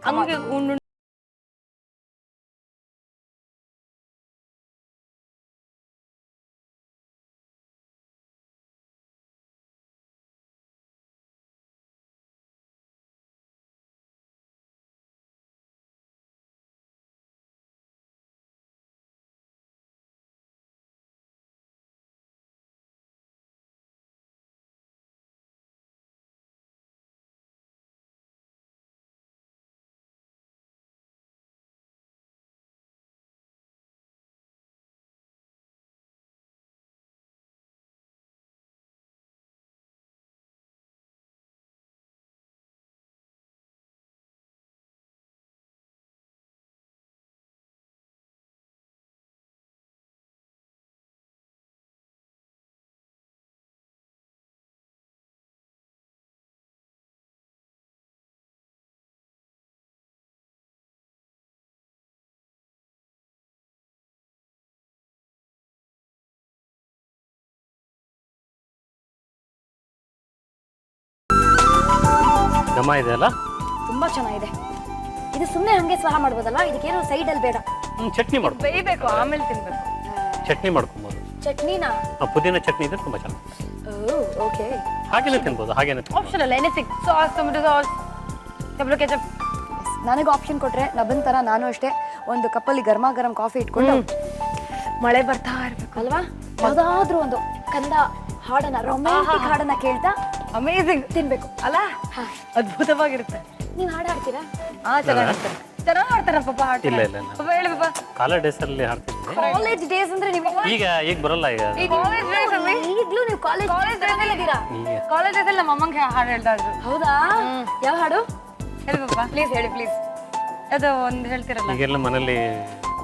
ಹಂಗೆ ಉಂಡು ಘಮ ಇದೆ ಅಲ್ಲ? ತುಂಬಾ ಚೆನ್ನಾಗಿದೆ. ಇದು ಸುಮ್ಮನೆ ಹಂಗೆ ಸಹ ಮಾಡ್ಬೋದಲ್ಲ, ಇದಕ್ಕೇನು ಸೈಡ್ ಅಲ್ಲಿ ಬೇಡ. ಚಟ್ನಿ ಮಾಡ್ಕೊ, ಬೇಯಬೇಕು ಆಮೇಲೆ ತಿನ್ಬೇಕು. ಚಟ್ನಿ ಮಾಡ್ಕೊಬೋದು. ಚಟ್ನಿನಾ? ಪುದೀನ ಚಟ್ನಿ ಇದ್ರೆ ತುಂಬಾ ಚೆನ್ನಾಗಿ. ಓಕೆ, ಹಾಗೇನೆ ತಿನ್ಬೋದು, ಹಾಗೇನೆ optional anything, sauce, tomato sauce, tomato ketchup. ನನಗೆ ಆಪ್ಷನ್ ಕೊಟ್ರೆ ನಬನ್ ತರ ನಾನು ಅಷ್ಟೇ ಒಂದು ಕಪ್ಪಲ್ಲಿ ಗರಮ ಗರಂ ಕಾಫಿ ಇಟ್ಕೊಂಡು ಮಳೆ ಬರ್ತಾ ಇರ್ಬೇಕು ಅಲ್ವಾ, ಯಾವ್ದಾದ್ರೂ ಒಂದು ಕಂದ ಹಾಡನ್ನ, ರೊಮ್ಯಾಂಟಿಕ್ ಹಾಡನ್ನ ಕೇಳ್ತಾ ಅಮೇಝಿಂಗ್ ತಿನ್ಬೇಕು ಅಲ್ಲ? ಅದ್ಭುತವಾಗಿರುತ್ತೆ. ನೀವು ಹಾಡು ಹಾಡ್ತೀರಾ? ಚೆನ್ನಾಗಿರುತ್ತೆ. ಚೆನ್ನಾಗಿ ಹಾಡ್ತಾರ ಪಾಪ ಹಾಡು. ಇಲ್ಲ ಇಲ್ಲ ಪಾಪ ಹೇಳಿ ಪಾಪ. ಕಾಲೇಜ್ ಡೇಸ್ ಅಲ್ಲಿ ಹಾಡ್ತಿದ್ವಿ. ಕಾಲೇಜ್ ಡೇಸ್ ಅಂದ್ರೆ ನೀವು ಈಗ ಬರಲ್ಲ. ಈಗ ಕಾಲೇಜ್ ಡೇಸ್ ಅಲ್ಲಿ ಈಗಲೂ ನೀವು ಕಾಲೇಜ್ ಇದ್ದೀರಾ? ಕಾಲೇಜ್ ಡೇಸ್ ಅಲ್ಲಿ ನಮ್ಮ ಅಮ್ಮಂಗೆ ಹಾಡು ಹೇಳ್ತಾ ಇದ್ರು. ಹೌದಾ? ಯಾವ ಹಾಡು ಹೇಳಿ ಪಾಪ, ಪ್ಲೀಸ್ ಹೇಳಿ ಪ್ಲೀಸ್. ಅದು ಒಂದು ಹೇಳ್ತಿರಲ್ಲ, ಈಗೆಲ್ಲ ಮನೇಲಿ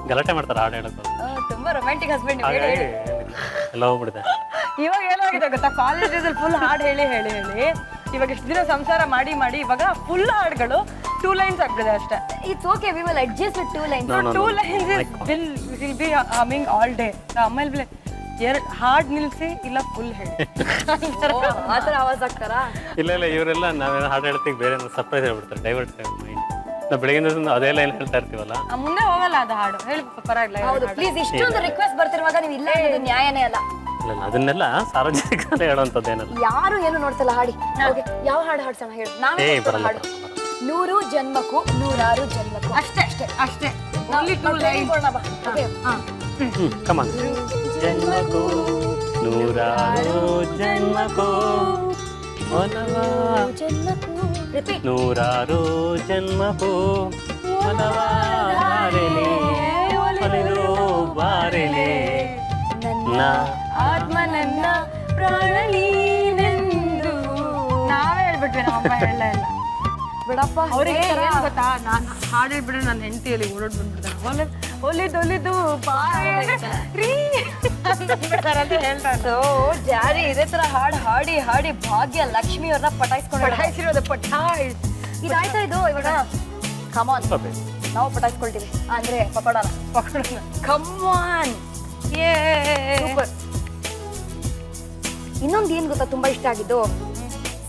ಗಲಾಟೆ ಮಾಡ್ತಾರೆ ಹಾಡು ಹೇಳಕ್. ತುಂಬಾ ರೊಮ್ಯಾಂಟಿಕ್ ಹಸ್ಬೆಂಡ್. ಹಾಗಾಗಿ ಎಲ್ಲ ಹೋಗ್ಬಿಡಿದೆ. ಇವಾಗ ಏನಾಗಿದೆ ಗೊತ್ತಾ, ಕಾಲೇಜ್ ಡೇಸ್ ಅಲ್ಲಿ ಫುಲ್ ಹಾಡು ಹೇಳಿ ಹೇಳಿ ಹೇಳಿ ಇವಾಗ ಇಷ್ಟು ದಿನ ಸಂಸಾರ ಮಾಡಿ ಮಾಡಿ ಇವಾಗ ಫುಲ್ ಹಾಡುಗಳು 2 ಲೈನ್ಸ್ ಆಗ್ತದೆ ಅಷ್ಟೇ. It's okay, we will adjust with 2 lines. 2 lines will be humming all day. ಆಮೇಲೆ ಎರಡು ಹಾಡ್ ನಿಲ್ಸಿ ಇಲ್ಲ ಫುಲ್ ಹೇಳಿ ಆ ಥರ ಆವಾಜ್ ಆಗ್ತಾರಾ? ಇಲ್ಲ ಇಲ್ಲ, ಇವರೆಲ್ಲ ನಾವೇನೋ ಹಾಡು ಹೇಳ್ತೀವಿ, ಬೇರೆ ಸರ್ಪ್ರೈಸ್ ಹೇಳ್ಬಿಡ್ತಾರೆ, ಡೈವರ್ಟ್ ಮೈಂಡ್. ನಾವು ಬೆಳಗಿನ ಅದೇ ಲೈನ್ ಹೇಳ್ತಾ ಇರ್ತೀವಲ್ಲ, ಮುಂದೆ ಹೋಗಲ್ಲ ಅದು ಹಾಡು. ಹೇಳಿ ಪರವಾಗಿಲ್ಲ. ಹೌದು, ಪ್ಲೀಸ್. ಇಷ್ಟೊಂದು ರಿಕ್ವೆಸ್ಟ್ ಬರ್ತಿರುವಾಗ ನೀವು ಇಲ್ಲ ಅನ್ನೋದು ನ್ಯಾಯನೇ ಅಲ್ಲ. ಇಲ್ಲ ಅದನ್ನೆಲ್ಲ ಸಾರ್ವಜನಿಕ ಹೇಳುವಂಥದ್ದೇನಲ್ಲ. ಯಾರು ಏನು ನೋಡ್ತಲ್ಲ, ಹಾಡಿ. ಓಕೆ, ಯಾವ ಹಾಡು ಹಾಡ್ಸೋಣ ಹೇಳು. ನಾವೇ ಬರಲ್ಲ. ಹಾಡು 100 ಜನ್ಮಕ್ಕೂ 106 ಜನ್ಮಕ್ಕೂ ಅಷ್ಟೇ ಅಷ್ಟೇ ಅಷ್ಟೇ. Only 2 lines. ಕಮಾನ್. ಜನ್ಮಕ್ಕೂ 106 ಜನ್ಮಕ್ಕೂ 106 ಜನ್ಮಕ್ಕೂ ಮನವಾರೆಲೆ ಒಲಿದು ಬಾರೆಲೆ ನನ್ನ ಆತ್ಮ ನನ್ನ ಪ್ರಾಣ ನೀನೆಂದು. ನಾವೇ ಹೇಳ್ಬಿಟ್ವಿ, ನಮ್ಮಮ್ಮ ಹೇಳಲ್ಲ ಇಲ್ಲ ಬಿಡಪ್ಪ. ಅವ್ರಿಗೆ ಏನ್ ಗೊತ್ತಾ, ನಾನು ಹಾಡು ಹೇಳ್ಬಿಟ್ರೆ ನನ್ನ ಹೆಂಡತಿಯಲ್ಲಿ ಓಡೋಡ್ ಬಂದ್ಬಿಡ್ತಾನೆ. ಒಲಿದು ರೀ ಅಂತ ಹೇಳ್ತಾರೆ. ಜಾರಿ ಇದೇ ತರ ಹಾಡು ಹಾಡಿ ಹಾಡಿ ಭಾಗ್ಯ ಲಕ್ಷ್ಮಿ ಅವ್ರನ್ನ ಪಟಾಯಿಸಿರೋದು ಪಟಾಯ್. ಇದಾಯ್ತಾ ಇದು? ಇವಾಗ ಕಮಾನ್, ನಾವು ಪಟಾಯಿಸ್ಕೊಳ್ತೀವಿ ಅಂದ್ರೆ ಪಕೋಡನ. ಕಮಾನ್. ಸೂಪರ್. ಇನ್ನೊಂದು ಏನ್ ಗೊತ್ತಾ ತುಂಬಾ ಇಷ್ಟ ಆಗಿದ್ದು,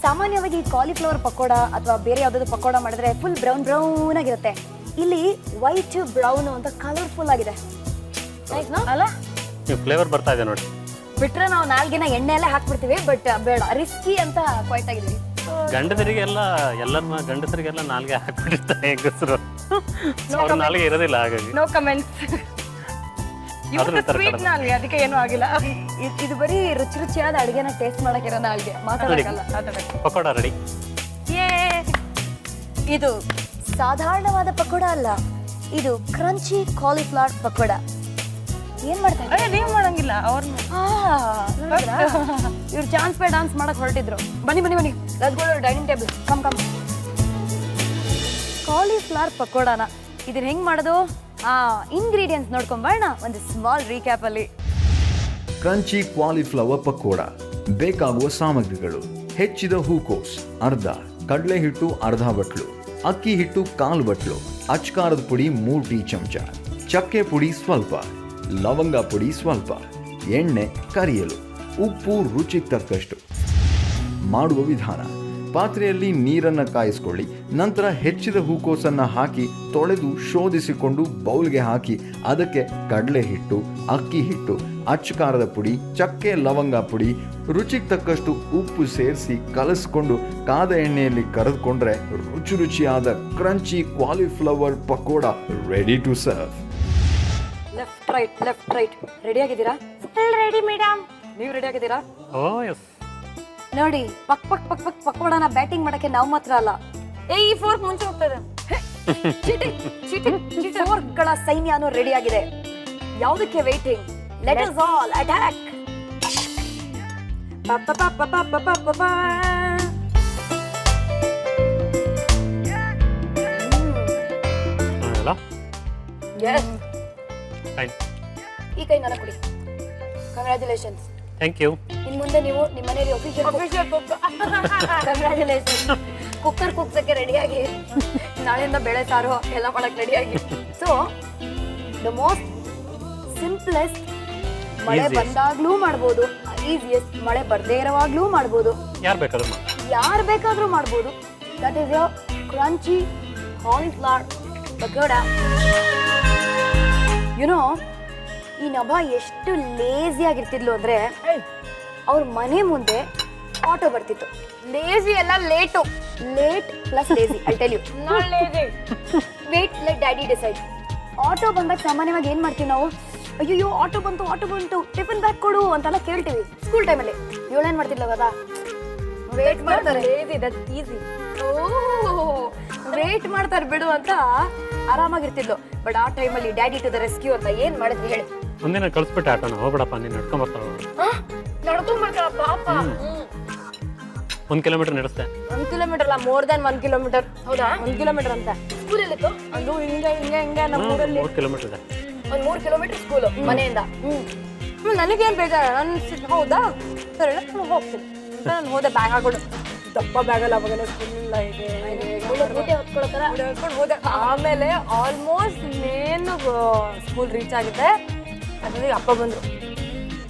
ಸಾಮಾನ್ಯವಾಗಿ ಕಾಲಿಫ್ಲವರ್ ಪಕೋಡ ಅಥವಾ ಬೇರೆ ಯಾವ್ದಾದ್ರು ಪಕೋಡ ಮಾಡಿದ್ರೆ ಫುಲ್ ಬ್ರೌನ್ ಬ್ರೌನ್ ಆಗಿರುತ್ತೆ. ಇಲ್ಲಿ ವೈಟ್ ಬ್ರೌನ್ ಅಂತ ಕಲರ್ಫುಲ್ ಆಗಿದೆ ಅಲ್ಲ? ಫ್ಲೇವರ್ ಬರ್ತಾ ಇದೆ ನೋಡಿ. ಬಿಟ್ರೆ ನಾವು ನಾಲ್ಗಿನ ಎಣ್ಣೆಲ್ಲೇ ಹಾಕ್ಬಿಡ್ತೀವಿ, ಬಟ್ ಬೇಡ, ರಿಸ್ಕಿ ಅಂತ ಕ್ವೈಟ್ ಆಗಿದ್ದೀವಿ. ಗಂಡಸರಿಗೆಲ್ಲ ಗಂಡಸರಿಗೆಲ್ಲ ನಾಲ್ಗೆ ಹಾಕ್ಬಿಟ್ಟಿರ್ತಾರೆ ಹೆಂಗಸರು. ಅವ್ರ ನಾಲ್ಗೆ ಇರೋದಿಲ್ಲ, ಹಾಗಾಗಿ ನೋ ಕಮೆಂಟ್ಸ್. ಸ್ವೀಟ್ ನಾಲ್ಗೆ, ಅದಕ್ಕೆ ಏನೂ ಆಗಿಲ್ಲ. ಇದು ಬರೀ ರುಚಿ ರುಚಿಯಾದ ಅಡಿಗೆನ ಟೇಸ್ಟ್ ಮಾಡಕ್ಕಿರೋ ನಾಲ್ಗೆ, ಮಾತಾಡಕ್ಕಲ್ಲ. ಪಕೋಡ ರೆಡಿ. ಇದು ಸಾಧಾರಣವಾದ ಪಕೋಡ ಅಲ್ಲ, ಇದು ಕ್ರಂಚಿ ಕಾಲಿಫ್ಲವರ್ ಪಕೋಡ. ಏನ್ ಮಾಡ್ತಾ ಇದ್ದಾರೆ? ನೀವ್ ಮಾಡಂಗಿಲ್ಲ, ಅವ್ರನ್ನ. ಇವ್ರು ಚಾನ್ಸ್ ಪೇ ಡಾನ್ಸ್ ಮಾಡಕ್ ಹೊರಟಿದ್ರು. ಬನ್ನಿ ಬನ್ನಿ ಬನ್ನಿ, let's go to dining table. Come come. Cauliflower ಪಕೋಡನ ಇದನ್ನ ಹೆಂಗ್ ಮಾಡೋದು? ಇಂಗ್ರೀಡಿಯೆಂಟ್ಸ್ ನೋಡ್ಕೊಂಬರೋಣ ಒಂದು ಸ್ಮಾಲ್ ರೀಕ್ಯಾಪ್ ಅಲ್ಲಿ. ಕ್ರಂಚಿ ಕಾಲಿಫ್ಲವರ್ ಪಕೋಡ ಬೇಕಾಗುವ ಸಾಮಗ್ರಿಗಳು: ಹೆಚ್ಚಿದ ಹೂಕೋಸ್ ಅರ್ಧ, ಕಡಲೆ ಹಿಟ್ಟು ಅರ್ಧ ಬಟ್ಲು, ಅಕ್ಕಿ ಹಿಟ್ಟು 1/4 ಬಟ್ಲು, ಅಚ್ಕಾರದ ಪುಡಿ 3 ಟೀ ಚಮಚ, ಚಕ್ಕೆ ಪುಡಿ ಸ್ವಲ್ಪ, ಲವಂಗ ಪುಡಿ ಸ್ವಲ್ಪ, ಎಣ್ಣೆ ಕರಿಯಲು, ಉಪ್ಪು ರುಚಿಗೆ ತಕ್ಕಷ್ಟು. ಮಾಡುವ ವಿಧಾನ: ಪಾತ್ರೆಯಲ್ಲಿ ನೀರನ್ನು ಕಾಯಿಸ್ಕೊಳ್ಳಿ. ನಂತರ ಹೆಚ್ಚಿದ ಹೂಕೋಸನ್ನು ಹಾಕಿ ತೊಳೆದು ಶೋಧಿಸಿಕೊಂಡು ಬೌಲ್ಗೆ ಹಾಕಿ ಅದಕ್ಕೆ ಕಡಲೆ ಹಿಟ್ಟು, ಅಕ್ಕಿ ಹಿಟ್ಟು, ಅಚ್ಚ ಖಾರದ ಪುಡಿ, ಚಕ್ಕೆ ಲವಂಗ ಪುಡಿ, ರುಚಿಗೆ ತಕ್ಕಷ್ಟು ಉಪ್ಪು ಸೇರಿಸಿ ಕಲಸಿಕೊಂಡು ಕಾದ ಎಣ್ಣೆಯಲ್ಲಿ ಕರೆದುಕೊಂಡ್ರೆ ರುಚಿಯಾದ crunchy cauliflower pakoda ready to serve. Left right ready ಆಗಿದ್ದೀರಾ? Ready madam. ನೀವು ರೆಡಿ ಆಗಿದ್ದೀರಾ? Oh yes. ನೋಡಿ ಪಕ್ ಪಕೋಡನ ಬ್ಯಾಟಿಂಗ್ ಮಾಡಕ್ಕೆ ನಾವು ಮಾತ್ರ ಅಲ್ಲ, ಈ ಫೋರ್ಕ್ ಮುಂಚೆ ಹೋಗ್ತದೆ. ಫೋರ್ಕ್ಗಳ ಸೈನ್ಯನೂ ರೆಡಿ ಆಗಿದೆ. ಯಾವುದಕ್ಕೆ waiting? Let us all attack. ಅಲ್ಲ ಎಸ್, ಫೈನ್. ಈ ಕೈ ನನಗೆ ಕೊಡಿ. ಕಂಗ್ರ್ಯಾಚುಲೇಷನ್ಸ್. Thank you. ಇನ್ನು ಮುಂದೆ ನೀವು ನಿಮ್ಮ ಮನೆಯಲ್ಲಿ ಅಫಿಷಿಯಲ್ ಕುಕ್. ಕಂಗ್ರ್ಯಾಚುಲೇಷನ್ಸ್. ಕುಕ್ಕರ್ ಕುಗ್ಸಕ್ಕೆ ರೆಡಿಯಾಗಿ, ನಾಳೆಯಿಂದ ಬೇಳೆ ಸಾರು ಎಲ್ಲ ಮಾಡಕ್ಕೆ ರೆಡಿಯಾಗಿ. ಸೊ ದ ಮೋಸ್ಟ್ ಸಿಂಪ್ಲೆಸ್ಟ್, ಮಳೆ Easiest. ಬಂದಾಗ್ಲೂ ಮಾಡ್ಬೋದು, ಈಸಿಯೆಸ್ಟ್ ಮಳೆ ಬರ್ದೇ ಇರೋವಾಗ್ಲೂ ಮಾಡ್ಬೋದು, ಯಾರು ಬೇಕಾದ್ರೂ ಮಾಡಿ. ಯಾರು ಬೇಕಾದ್ರೂ ಮಾಡ್ಬೋದು. That is your crunchy cauliflower pakoda. YONO, ಈ ನಭ ಎಷ್ಟು ಲೇಜಿ ಆಗಿರ್ತಿದ್ಲು ಅಂದ್ರೆ ಅವ್ರ ಮನೆ ಮುಂದೆ ಆಟೋ ಬರ್ತಿತ್ತು. ಲೇಜಿ ಎಲ್ಲ late. Late plus lazy, I tell you. Not lazy. Wait let daddy decide. Auto ಬಂದಾಗ ಸಾಮಾನ್ಯವಾಗಿ ಏನ್ ಮಾಡ್ತೀವಿ ನಾವು? ಅಯ್ಯೋ ಆಟೋ ಬಂತು, ಟಿಫಿನ್ ಬ್ಯಾಗ್ ಕೊಡು ಅಂತೆಲ್ಲ ಕೇಳ್ತೀವಿ ಸ್ಕೂಲ್ ಟೈಮಲ್ಲಿ. ಇವಳೇನ್ ಮಾಡ್ತಿದ್ಲ ಗೊತ್ತಾ? ವೇಟ್ ಮಾಡ್ತಾರೆ. Lazy, that easy. ವೇಟ್ ಮಾಡ್ತಾರೆ ಬಿಡು ಅಂತ ಆರಾಮಾಗಿರ್ತಿದ್ಲು. ಬಟ್ ಆ ಟೈಮಲ್ಲಿ ಡ್ಯಾಡಿ ಟು ದ ರೆಸ್ಕ್ಯೂ ಅಂತ ಏನ್ ಮಾಡಿದ್ವಿ ಹೇಳಿ? ಒಂದಿನ ಕಳಿಸ್ಬಿಟ್ಟೆ ಆಟೋನ, ಹೋಗ್ಬಿಡಪ್ಪ ನೀನು ನಡ್ಕೊಂಡ್ ಬರ್ತಾವ. ನಡ್ಕೊಂಡ್ ಬರ್ತಾಳ ಪಾಪ. 1 ಕಿಲೋಮೀಟರ್ ನಡೆಸ್ದೆ. 1 ಕಿಲೋಮೀಟರ್ ಅಲ್ಲ, ಮೋರ್ ದನ್ 1 ಕಿಲೋಮೀಟರ್. ಹೌದಾ? 1 ಕಿಲೋಮೀಟರ್ ಅಂತ ಸ್ಕೂಲಲ್ಲಿತ್ತು ಅದು. ಹಿಂಗೆ ನಮ್ಮೂರಲ್ಲಿ 3 ಕಿಲೋಮೀಟರ್ ಇದೆ. ಒಂದ್ 3 ಕಿಲೋಮೀಟರ್ ಸ್ಕೂಲು ಮನೆಯಿಂದ. ನನಗೇನ್ ಬೇಜಾರ, ಹೌದಾ ಸರಿ ಹೋಗ್ತೀನಿ ಅಂತ ನಾನು ಹೋದೆ. ಬ್ಯಾಗ್ ಹಾಕೊಂಡು, ದಪ್ಪ ಬ್ಯಾಗಲ್ಲ ಅವಾಗೆಲ್ಲ ಸ್ಕೂಲ್ ಇದೆ, ಹೊತ್ಕೊಂಡು ಹೋದೆ. ಆಮೇಲೆ ಆಲ್ಮೋಸ್ಟ್ ಮೇನ್ ಸ್ಕೂಲ್ ರೀಚ್ ಆಗಿದೆ. ಅದ್ರಲ್ಲಿ ಅಪ್ಪ ಬಂದ್ರು,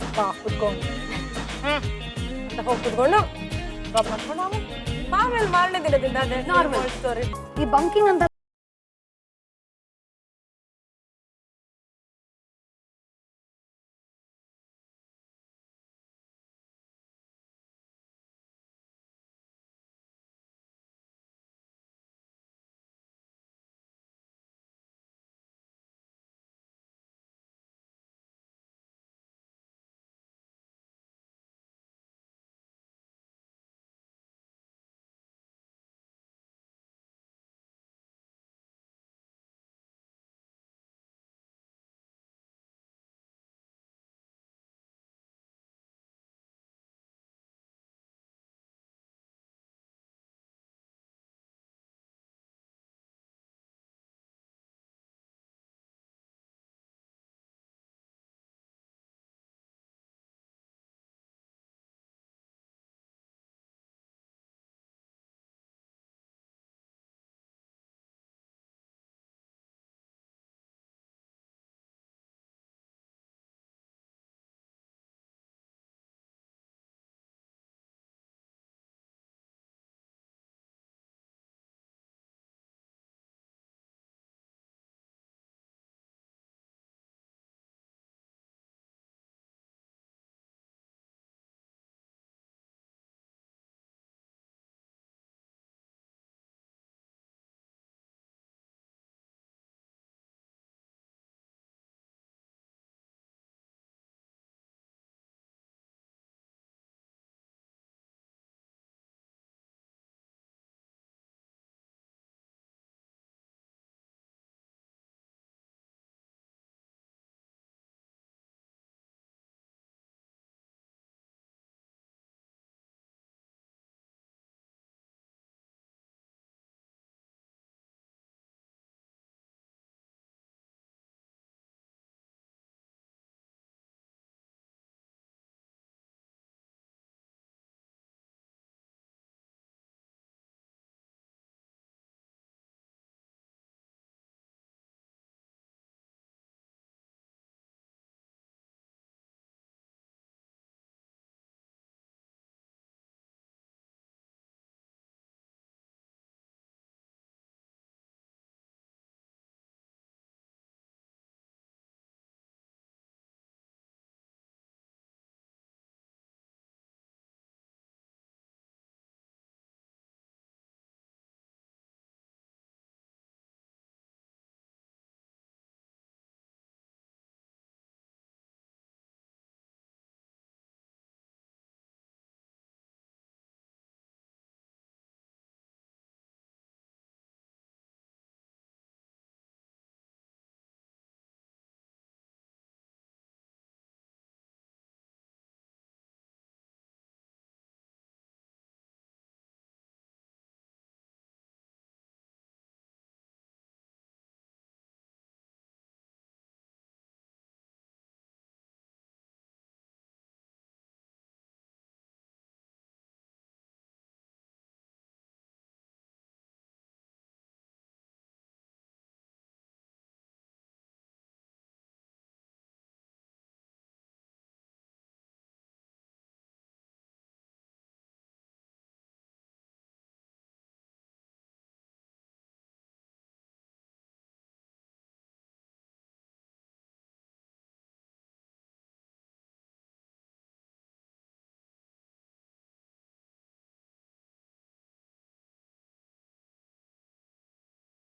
ಅಪ್ಪ ಕುತ್ಕೊಂಡು ಹೋಗಿ ಕುತ್ಕೊಂಡು ಡ್ರಾಪ್ ಮಾಡ್ಕೊಂಡು ಆಮೇಲೆ ಮಾರನೇ ದಿನದಿಂದ ಅದೇ ನಾರ್ಮಲ್ ಸ್ಟೋರಿ. ಈ ಬಂಕಿಂಗ್ ಅಂತ